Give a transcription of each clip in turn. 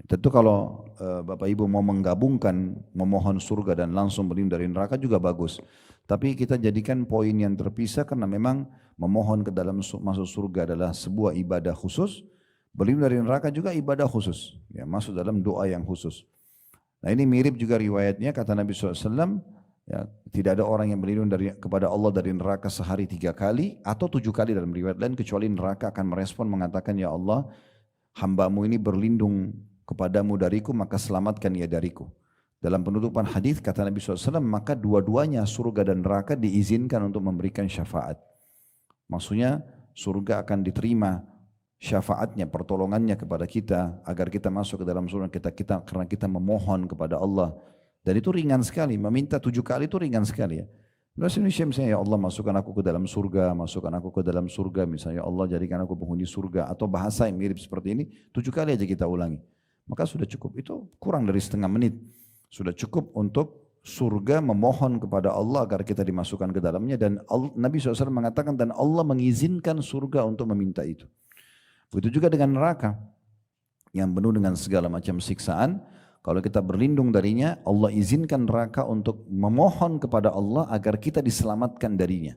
Tentu kalau Bapak Ibu mau menggabungkan memohon surga dan langsung berlindung dari neraka juga bagus. Tapi kita jadikan poin yang terpisah karena memang memohon ke dalam masuk surga adalah sebuah ibadah khusus. Berlindung dari neraka juga ibadah khusus. Ya, masuk dalam doa yang khusus. Nah ini mirip juga riwayatnya kata Nabi SAW. Ya, tidak ada orang yang berlindung kepada Allah dari neraka sehari 3 kali atau 7 kali dalam riwayat lain kecuali neraka akan merespon mengatakan ya Allah hambamu ini berlindung kepadamu dariku maka selamatkan ia dariku. Dalam penutupan hadis kata Nabi SAW maka dua-duanya surga dan neraka diizinkan untuk memberikan syafaat. Maksudnya surga akan diterima syafaatnya, pertolongannya kepada kita agar kita masuk ke dalam surga karena kita memohon kepada Allah. Dan itu ringan sekali, meminta 7 kali itu ringan sekali ya. Bahasa Indonesia misalnya ya Allah masukkan aku ke dalam surga, masukkan aku ke dalam surga misalnya ya Allah jadikan aku penghuni surga atau bahasa yang mirip seperti ini 7 kali aja kita ulangi. Maka sudah cukup, itu kurang dari setengah menit. Sudah cukup untuk surga memohon kepada Allah agar kita dimasukkan ke dalamnya dan Nabi SAW mengatakan dan Allah mengizinkan surga untuk meminta itu. Begitu juga dengan neraka yang penuh dengan segala macam siksaan. Kalau kita berlindung darinya, Allah izinkan neraka untuk memohon kepada Allah agar kita diselamatkan darinya.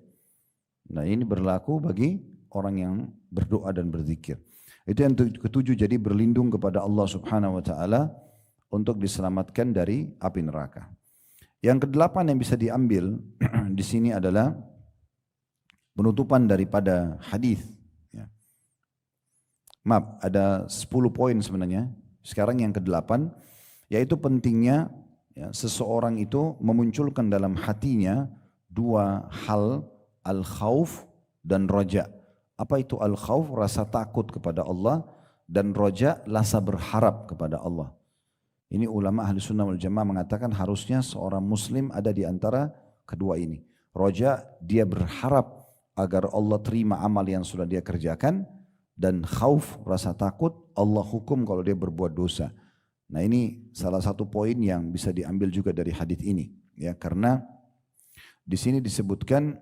Nah ini berlaku bagi orang yang berdoa dan berzikir. Itu yang ketujuh, jadi berlindung kepada Allah Subhanahu Wa Taala untuk diselamatkan dari api neraka. Yang kedelapan yang bisa diambil di sini adalah penutupan daripada hadis. Ya. Maaf, ada 10 poin sebenarnya. Sekarang yang kedelapan. Yaitu pentingnya ya, seseorang itu memunculkan dalam hatinya dua hal, al-khawf dan roja. Apa itu al-khawf? Rasa takut kepada Allah, dan roja, rasa berharap kepada Allah. Ini ulama ahli sunnah wal jamaah mengatakan harusnya seorang muslim ada di antara kedua ini. Roja, dia berharap agar Allah terima amal yang sudah dia kerjakan, dan khawf, rasa takut Allah hukum kalau dia berbuat dosa. Nah ini salah satu poin yang bisa diambil juga dari hadis ini, ya karena di sini disebutkan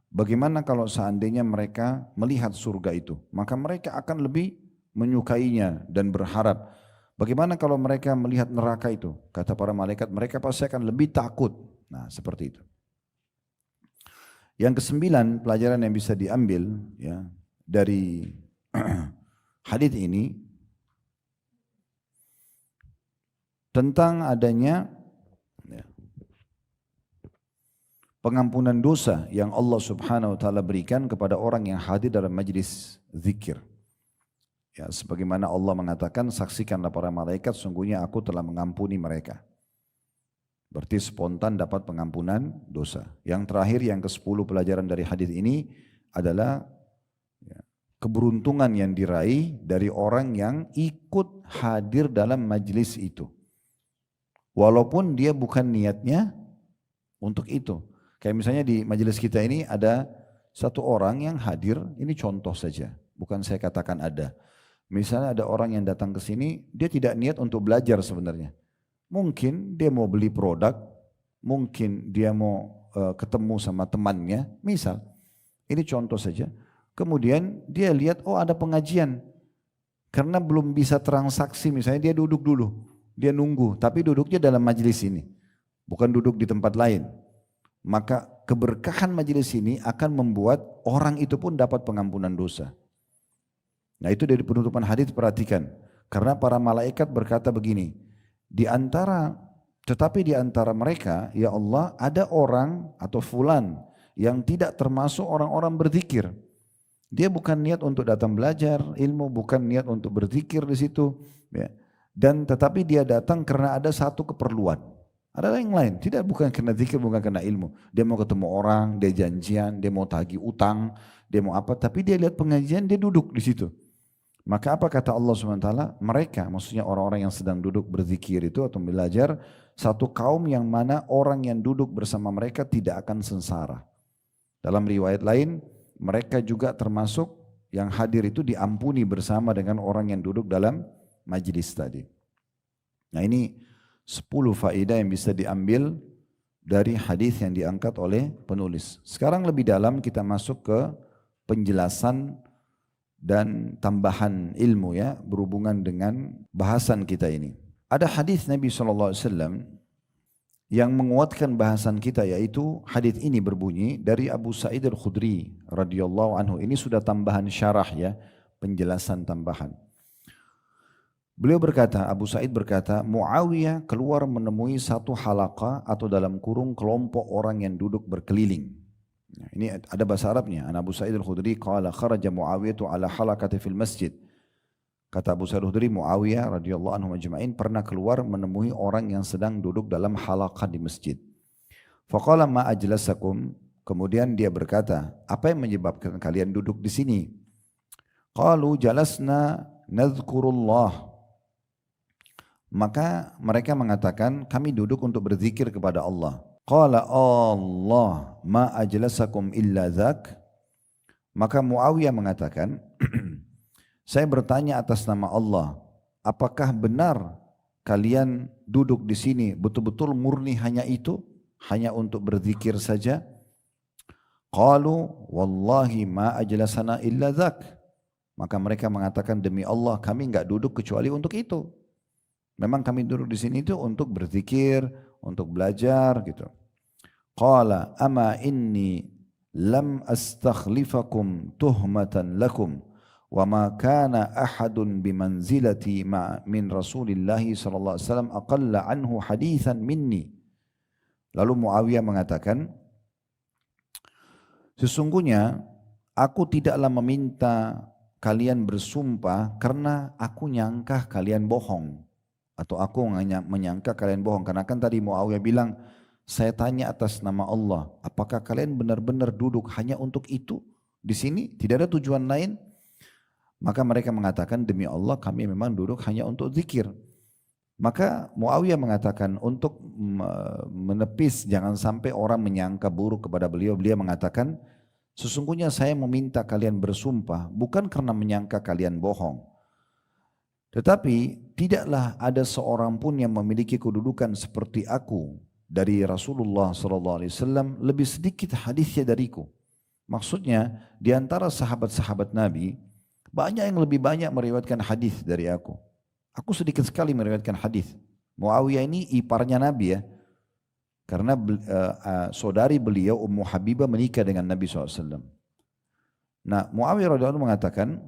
bagaimana kalau seandainya mereka melihat surga itu, maka mereka akan lebih menyukainya dan berharap. Bagaimana kalau mereka melihat neraka itu? Kata para malaikat, mereka pasti akan lebih takut. Nah seperti itu. Yang kesembilan pelajaran yang bisa diambil ya dari hadis ini tentang adanya pengampunan dosa yang Allah Subhanahu wa taala berikan kepada orang yang hadir dalam majlis zikir. Ya, sebagaimana Allah mengatakan, saksikanlah para malaikat, sungguhnya aku telah mengampuni mereka. Berarti spontan dapat pengampunan dosa. Yang terakhir, yang ke-10 pelajaran dari hadis ini adalah keberuntungan yang diraih dari orang yang ikut hadir dalam majlis itu. Walaupun dia bukan niatnya untuk itu. Kayak misalnya di majelis kita ini ada satu orang yang hadir, ini contoh saja, bukan saya katakan ada. Misalnya ada orang yang datang ke sini, dia tidak niat untuk belajar sebenarnya. Mungkin dia mau beli produk, mungkin dia mau ketemu sama temannya, misal. Ini contoh saja. Kemudian dia lihat, oh ada pengajian. Karena belum bisa transaksi, misalnya dia duduk dulu. Dia nunggu, tapi duduknya dalam majelis ini, bukan duduk di tempat lain. Maka keberkahan majelis ini akan membuat orang itu pun dapat pengampunan dosa. Nah itu dari penutupan hadis, perhatikan. Karena para malaikat berkata begini, tetapi di antara mereka, ya Allah, ada orang atau fulan yang tidak termasuk orang-orang berzikir. Dia bukan niat untuk datang belajar ilmu, bukan niat untuk berzikir di situ, ya. Dan tetapi dia datang karena ada satu keperluan. Ada yang lain, bukan karena zikir, bukan karena ilmu. Dia mau ketemu orang, dia janjian, dia mau tagih utang, dia mau apa, tapi dia lihat pengajian, dia duduk di situ. Maka apa kata Allah SWT? Mereka, maksudnya orang-orang yang sedang duduk berzikir itu atau belajar, satu kaum yang mana orang yang duduk bersama mereka tidak akan sengsara. Dalam riwayat lain, mereka juga termasuk yang hadir itu diampuni bersama dengan orang yang duduk dalam majlis tadi. Nah ini 10 faedah yang bisa diambil dari hadis yang diangkat oleh penulis. Sekarang lebih dalam kita masuk ke penjelasan dan tambahan ilmu ya berhubungan dengan bahasan kita ini. Ada hadis Nabi SAW yang menguatkan bahasan kita, yaitu hadis ini berbunyi dari Abu Sa'id Al-Khudri radhiyallahu anhu. Ini sudah tambahan syarah ya, penjelasan tambahan. Beliau berkata, Abu Sa'id berkata, Muawiyah keluar menemui satu halaqah atau dalam kurung kelompok orang yang duduk berkeliling. Nah, ini ada bahasa Arabnya. An Abu Sa'id Al-Khudri qala kharaja Muawiyah ala halaqati fil masjid. Kata Abu Sa'id Al-Khudri, Muawiyah radhiyallahu anhu majma'in pernah keluar menemui orang yang sedang duduk dalam halaqah di masjid. Faqala ma ajlasakum, kemudian dia berkata, apa yang menyebabkan kalian duduk di sini? Qalu jalasna nadhkurullah. Maka mereka mengatakan, kami duduk untuk berzikir kepada Allah. Qala Allah ma ajlasakum illa dzak. Maka Muawiyah mengatakan, saya bertanya atas nama Allah, apakah benar kalian duduk di sini betul-betul murni hanya itu, hanya untuk berzikir saja? Qalu wallahi ma ajlasana illa dzak. Maka mereka mengatakan, demi Allah kami enggak duduk kecuali untuk itu. Memang kami duduk di sini itu untuk berzikir, untuk belajar gitu. Qala ama inni lam astakhlifakum tuhmatan lakum wa ma kana ahadun bimanzilati min Rasulillah sallallahu alaihi wasallam aqalla anhu hadithan minni. Lalu Muawiyah mengatakan, sesungguhnya aku tidaklah meminta kalian bersumpah karena aku nyangka kalian bohong. Atau aku menyangka kalian bohong. Karena kan tadi Muawiyah bilang, saya tanya atas nama Allah, apakah kalian benar-benar duduk hanya untuk itu di sini? Tidak ada tujuan lain? Maka mereka mengatakan, demi Allah kami memang duduk hanya untuk zikir. Maka Muawiyah mengatakan, untuk menepis jangan sampai orang menyangka buruk kepada beliau, beliau mengatakan, sesungguhnya saya meminta kalian bersumpah bukan karena menyangka kalian bohong. Tetapi tidaklah ada seorang pun yang memiliki kedudukan seperti aku dari Rasulullah SAW, lebih sedikit hadisnya dariku. Maksudnya di antara sahabat-sahabat Nabi banyak yang lebih banyak meriwayatkan hadis dari aku. Aku sedikit sekali meriwayatkan hadis. Muawiyah ini iparnya Nabi ya, karena saudari beliau Ummu Habibah menikah dengan Nabi SAW. Nah, Muawiyah radhiyallahu anhu mengatakan,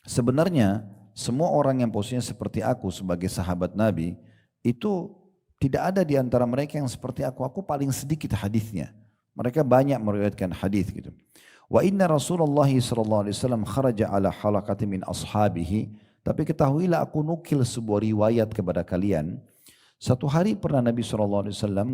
sebenarnya semua orang yang posisinya seperti aku sebagai sahabat Nabi itu tidak ada di antara mereka yang seperti aku. Aku paling sedikit hadisnya. Mereka banyak meriwayatkan hadis gitu. Wa inna Rasulullah sallallahu alaihi wasallam kharaja ala halaqati min ashabihi. Tapi ketahuilah aku nukil sebuah riwayat kepada kalian. Satu hari pernah Nabi sallallahu alaihi wasallam